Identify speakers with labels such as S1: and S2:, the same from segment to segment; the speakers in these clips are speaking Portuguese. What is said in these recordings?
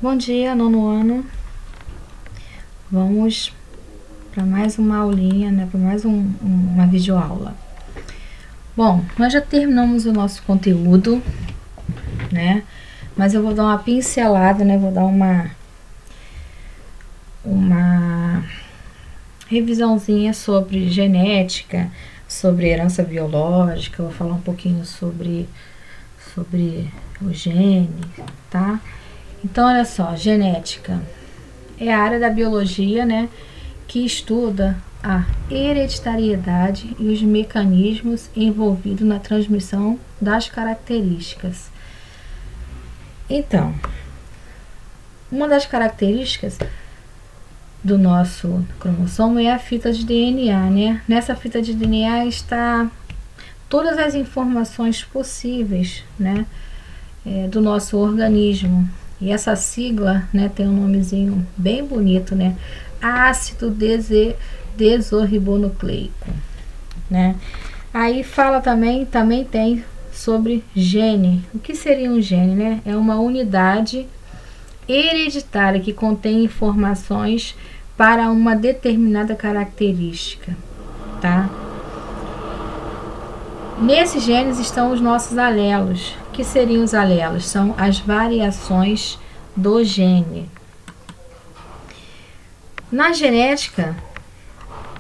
S1: Bom dia, nono ano. Vamos para mais uma aulinha, né? Para mais uma videoaula. Bom, nós já terminamos o nosso conteúdo, né? Mas eu vou dar uma pincelada, né? Vou dar uma revisãozinha sobre genética, sobre herança biológica. Eu vou falar um pouquinho sobre o gene, tá? Então, olha só, genética é a área da biologia, né, que estuda a hereditariedade e os mecanismos envolvidos na transmissão das características. Então, uma das características do nosso cromossomo é a fita de DNA, né? Nessa fita de DNA está todas as informações possíveis, né, do nosso organismo. E essa sigla, né, tem um nomezinho bem bonito, né? Ácido desoxibonucleico, né? Aí fala também tem sobre gene. O que seria um gene, né? É uma unidade hereditária que contém informações para uma determinada característica, tá? Nesses genes estão os nossos alelos. O que seriam os alelos? São as variações do gene. Na genética,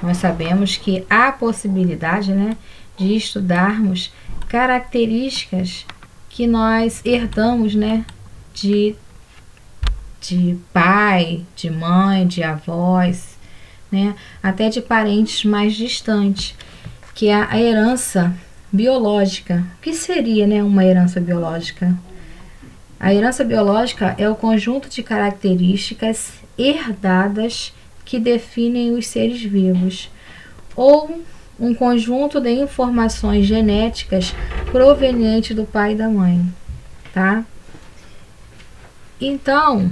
S1: nós sabemos que há a possibilidade, né, de estudarmos características que nós herdamos, né, de pai, de mãe, de avós, né, até de parentes mais distantes, que é a herança biológica. O que seria, né, uma herança biológica? A herança biológica é o conjunto de características herdadas que definem os seres vivos, ou um conjunto de informações genéticas provenientes do pai e da mãe, tá? Então,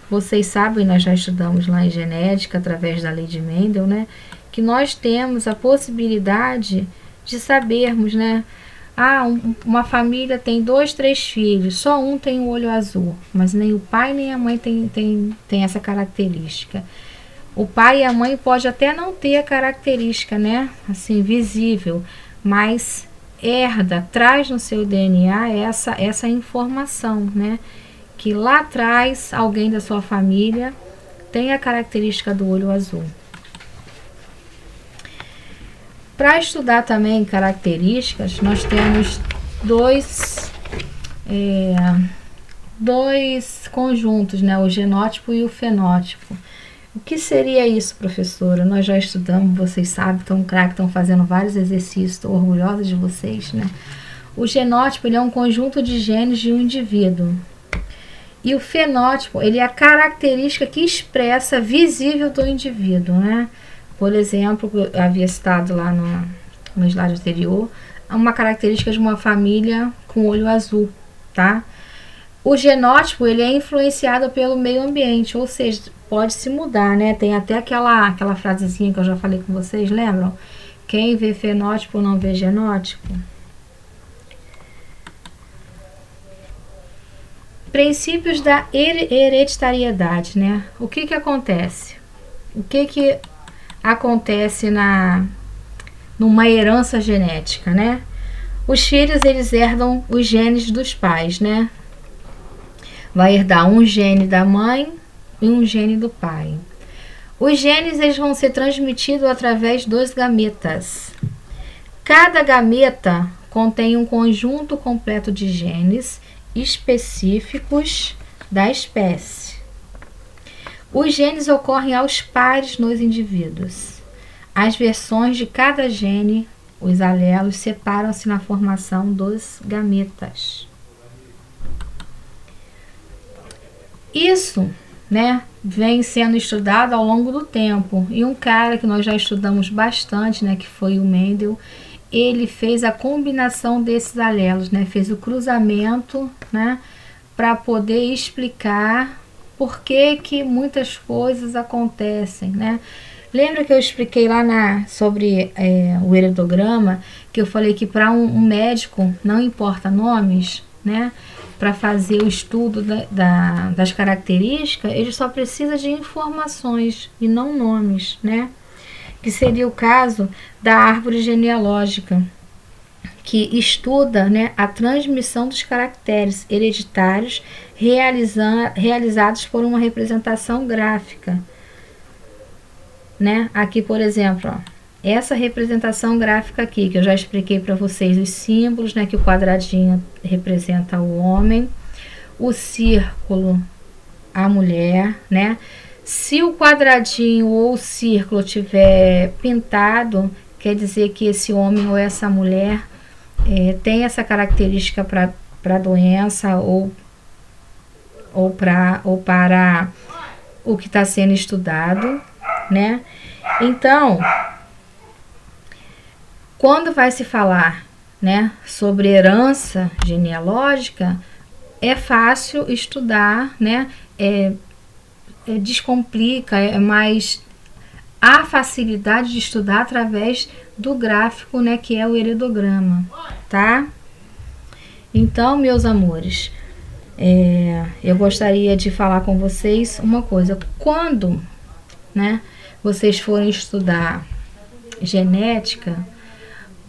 S1: vocês sabem, nós já estudamos lá em genética, através da lei de Mendel, né, que nós temos a possibilidade de sabermos, né? Uma família tem 2, 3 filhos, só um tem o olho azul, mas nem o pai nem a mãe tem essa característica. O pai e a mãe pode até não ter a característica, né, assim, visível, mas traz no seu DNA essa informação, né, que lá atrás alguém da sua família tem a característica do olho azul. Para estudar também características, nós temos dois conjuntos, né? O genótipo e o fenótipo. O que seria isso, professora? Nós já estudamos, vocês sabem, estão fazendo vários exercícios, estou orgulhosa de vocês, né? O genótipo, ele é um conjunto de genes de um indivíduo. E o fenótipo, ele é a característica que expressa visível do indivíduo, né? Por exemplo, eu havia citado lá no slide anterior, uma característica de uma família com olho azul, tá? O genótipo, ele é influenciado pelo meio ambiente, ou seja, pode se mudar, né? Tem até aquela frasezinha que eu já falei com vocês, lembram? Quem vê fenótipo não vê genótipo. Princípios da hereditariedade, né? O que acontece? O que acontece numa herança genética, né? Os filhos, eles herdam os genes dos pais, né? Vai herdar um gene da mãe e um gene do pai. Os genes, eles vão ser transmitidos através dos gametas. Cada gameta contém um conjunto completo de genes específicos da espécie. Os genes ocorrem aos pares nos indivíduos. As versões de cada gene, os alelos, separam-se na formação dos gametas. Isso, né, vem sendo estudado ao longo do tempo. E um cara que nós já estudamos bastante, né, que foi o Mendel, ele fez a combinação desses alelos, né, fez o cruzamento, né, para poder explicar por que muitas coisas acontecem, né? Lembra que eu expliquei lá sobre o heredograma, que eu falei que para um médico não importa nomes, né? para fazer o estudo das características, ele só precisa de informações e não nomes, né? Que seria o caso da árvore genealógica, que estuda, né, a transmissão dos caracteres hereditários realizados por uma representação gráfica, né? Aqui, por exemplo, ó, essa representação gráfica aqui, que eu já expliquei para vocês os símbolos, né, que o quadradinho representa o homem, o círculo a mulher, né? Se o quadradinho ou o círculo tiver pintado, quer dizer que esse homem ou essa mulher tem essa característica para doença ou para o que está sendo estudado, né? Então, quando vai se falar, né, sobre herança genealógica, é fácil estudar, né? Descomplica, mais a facilidade de estudar através do gráfico, né, que é o heredograma, tá? Então, meus amores, eu gostaria de falar com vocês uma coisa. Quando, né, vocês forem estudar genética,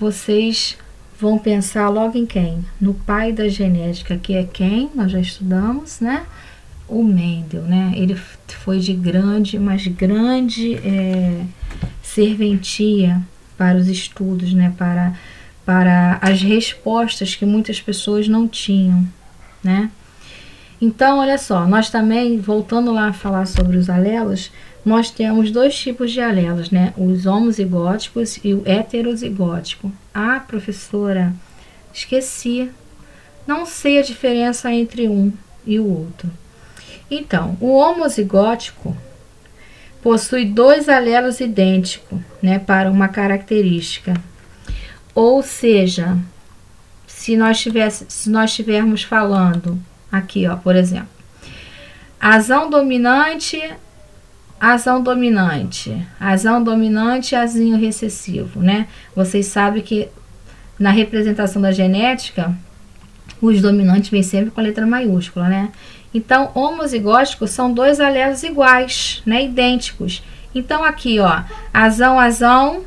S1: vocês vão pensar logo em quem? No pai da genética, que é quem? Nós já estudamos, né? O Mendel, né? Ele foi de grande serventia para os estudos, né? Para as respostas que muitas pessoas não tinham, né? Então, olha só, nós também, voltando lá a falar sobre os alelos, nós temos dois tipos de alelos, né? Os homozigóticos e o heterozigótico. Ah, professora, esqueci. Não sei a diferença entre um e o outro. Então, o homozigótico possui dois alelos idênticos, né, para uma característica. Ou seja, se nós estivermos falando aqui, ó, por exemplo, azão dominante, azinho recessivo, né? Vocês sabem que na representação da genética, os dominantes vêm sempre com a letra maiúscula, né? Então, homozigóticos são dois alelos iguais, né? Idênticos. Então, aqui, ó, azão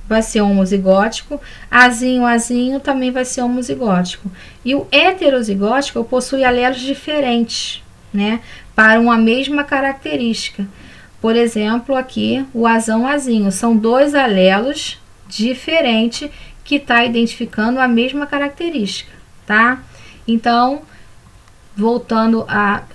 S1: vai ser homozigótico, azinho também vai ser homozigótico. E o heterozigótico possui alelos diferentes, né? Para uma mesma característica. Por exemplo, aqui, o azinho. São dois alelos diferentes que está identificando a mesma característica, tá? Então,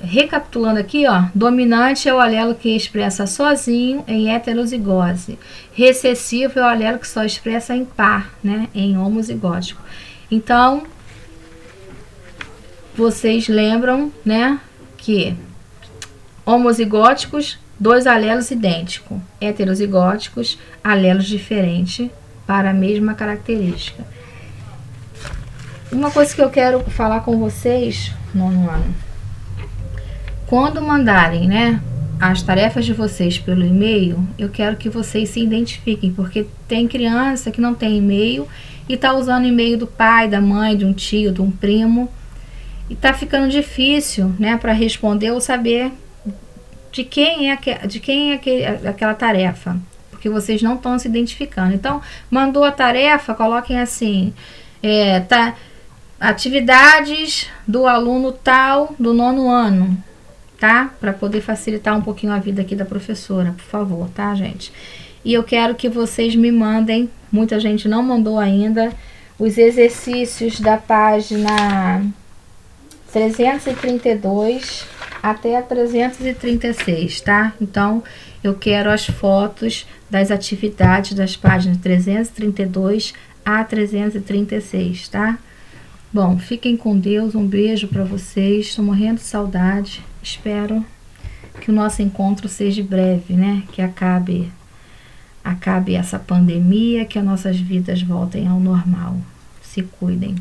S1: recapitulando aqui, ó, dominante é o alelo que expressa sozinho em heterozigose. Recessivo é o alelo que só expressa em par, né, em homozigótico. Então, vocês lembram, né, que homozigóticos, dois alelos idênticos. Heterozigóticos, alelos diferentes para a mesma característica. Uma coisa que eu quero falar com vocês, nono ano, quando mandarem, né, as tarefas de vocês pelo e-mail, eu quero que vocês se identifiquem, porque tem criança que não tem e-mail e tá usando e-mail do pai, da mãe, de um tio, de um primo, e tá ficando difícil, né, para responder ou saber de quem é aquela tarefa, porque vocês não estão se identificando. Então, mandou a tarefa, coloquem assim, atividades do aluno tal do nono ano, tá? Para poder facilitar um pouquinho a vida aqui da professora, por favor, tá, gente? E eu quero que vocês me mandem, muita gente não mandou ainda, os exercícios da página 332 até a 336, tá? Então, eu quero as fotos das atividades das páginas 332 a 336, tá? Bom, fiquem com Deus, um beijo para vocês, estou morrendo de saudade, espero que o nosso encontro seja breve, né? Que acabe essa pandemia, que as nossas vidas voltem ao normal. Se cuidem.